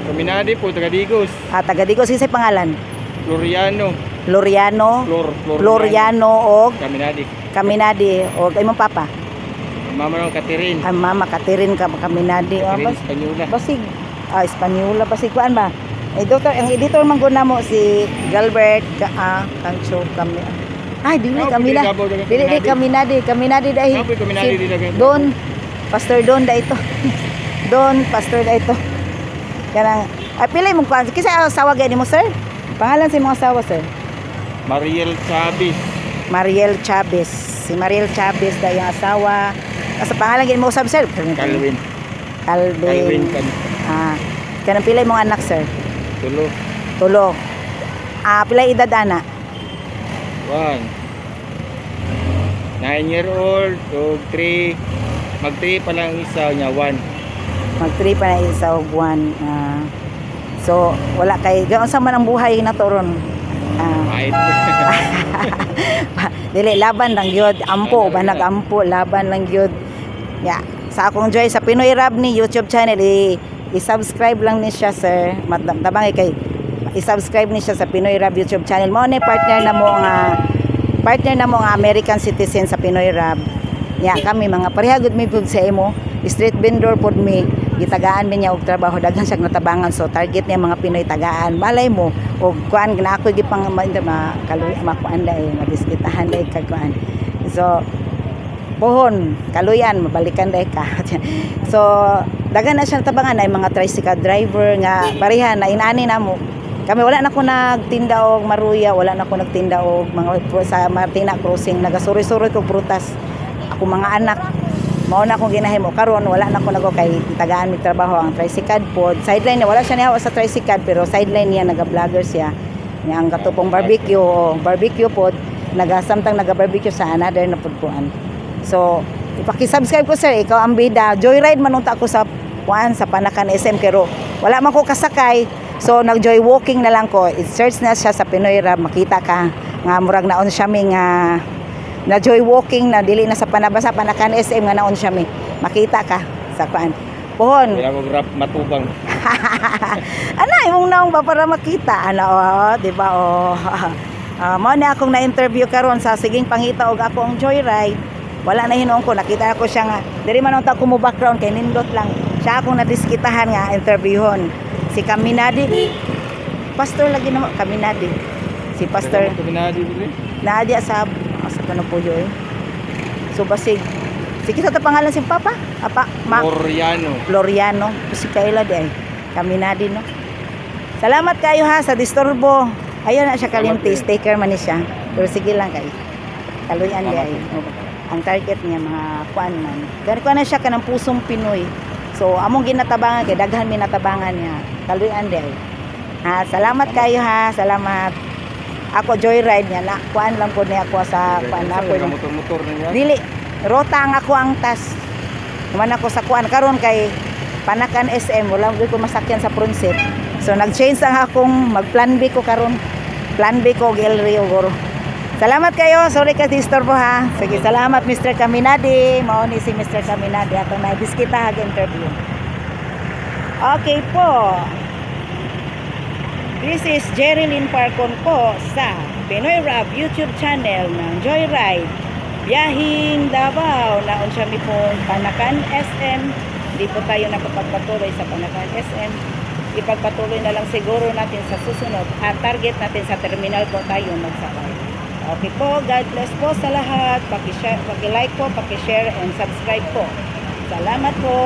Caminadi po taga Digos. Taga-Digos kinsa pangalan? Floriano. Floriano og Caminadi og imong papa. Mama ng Catherine. Mama Catherine Caminadi. Espanyola. Basig Espanyola basig kuan ba? Ang editor man guna mo si Gilbert Kancho kami. Ay dili Caminadi dahil Pastor Don da ito. Don, Pastor da ito. Kanang, pilay mong kwan. Kisa asawa gani mo, sir? Pangalan sa mga asawa, sir? Mariel Chavez. Mariel Chavez. Si Mariel Chavez da yung asawa. Sa pangalan gani mo, sir? Calvin. Calvin. Kanang pilay mong anak, sir? Tulo. Pilay edad ana? 9-year-old, 3. Mag-3 pa lang isa niya, 1. Mag-3 pa na isa o 1. So, wala kay... Ganoon sa man ang buhay na to ron? Dili, laban lang yun. Ampo, ba nag-ampo, laban lang yun. Yeah. Sa akong Joy, sa Pinoy Rab ni YouTube channel, i-subscribe lang ni siya, sir. Matabang kay i-subscribe ni siya sa Pinoy Rab YouTube channel. Mo ni partner na mo nga American citizen sa Pinoy Rab. Kami mga parehagod mi pud sa imo, street vendor pud mi, gitagaan mi niya og trabaho, daghan siya natabangan, so target niya mga Pinoy tagaan. Malay mo og kuan na ako gipang makuan dai, madiskitahan dai kag kuan. So pohon kaluyan mabalikan dai ka. So daghan na siya tabangan ay mga tricycle driver nga pareha na inani namo. Kami wala na ko nagtinda og maruya, wala na ko nagtinda og mga sa Martina Crossing, nagasuri-suri ko prutas. Ako mga anak, mao na akong ginahimo karon, wala na ko nago kay tagaan mi trabaho ang tricycle pod. Sideline niya, wala siya niya sa tricycle pero sideline niya, naga-vlogger siya. Niya ang katupong barbecue pod, samtang naga-barbecue sa another na podkuan. So, ipaki-subscribe ko, sir, ikaw ang bida. Joyride manunta ako sa Panakan SM pero wala man ko kasakay. So nag-joy walking na lang ko. I-search na siya sa Pinoy Rab, makita ka nga murag naon siya nga na joy walking na dili na sa Panabasa Panakan SM nga naon siya makita ka sa kuan. Pohon. Kaya ko rap matubang. Ana imong naong ba para makita di ba mao na akong na-interview karon sa siging pangita og ako ang joyride. Wala na hinuon ko, nakita ko siya nga diri man unta ko mo background kay nindot lang. Siya akong nadiskitahan nga interviewon. Si Kaminadi, pastor lagi naman, Kaminadi. Si pastor Kaminadi Nadia sa Panopuyo So basig, si kita pangalan si Papa? Floriano. Si Kayla di ay Kaminadi, no? Salamat kayo ha sa disturbo. Ayun na siya kalimti, staker man ni siya. Pero sige lang kayo. Kaluyan di ay. Ang target niya mga kuan man. Ganito na siya kanang pusong Pinoy. So among ginatabangan kay daghan mi natabangan niya. Kaluyan di ay. Salamat kayo ha. Salamat. Ako joyride niya na kuan lang po niya ako sa kuan ako. Motor na niya. Dili, rota ang ako ang tas. Naman ako sa kuan karon kay Panakan SM wala ko masakyan sa Pronset. So nag-change ang akong mag-plan B ko karon. Plan B ko El Rio Goro. Salamat kayo. Sorry ka disturbo ha. Sige, salamat Mr. Kaminadi. Mao ni si Mr. Kaminadi atong na-biskita interview. Okay po. This is Jerilyn Parcon po sa Pinoy Rab YouTube channel ng Joyride. Biyahing Davao. Naon siya mi pong Panakan SM. Hindi po tayo nakapagpatuloy sa Panakan SM. Ipagpatuloy na lang siguro natin sa susunod. At target natin sa terminal po tayo magsakay. Okay po. God bless po sa lahat. Paki-like po, paki-share and subscribe po. Salamat po.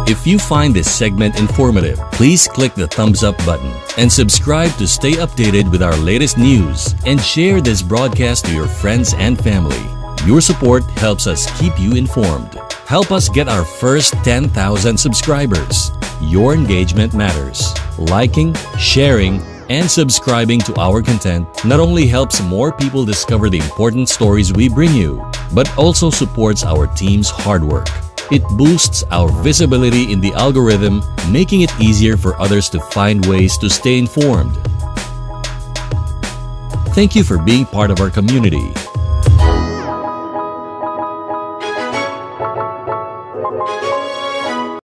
If you find this segment informative, please click the thumbs up button and subscribe to stay updated with our latest news and share this broadcast to your friends and family. Your support helps us keep you informed. Help us get our first 10,000 subscribers. Your engagement matters. Liking, sharing, and subscribing to our content not only helps more people discover the important stories we bring you, but also supports our team's hard work. It boosts our visibility in the algorithm, making it easier for others to find ways to stay informed. Thank you for being part of our community.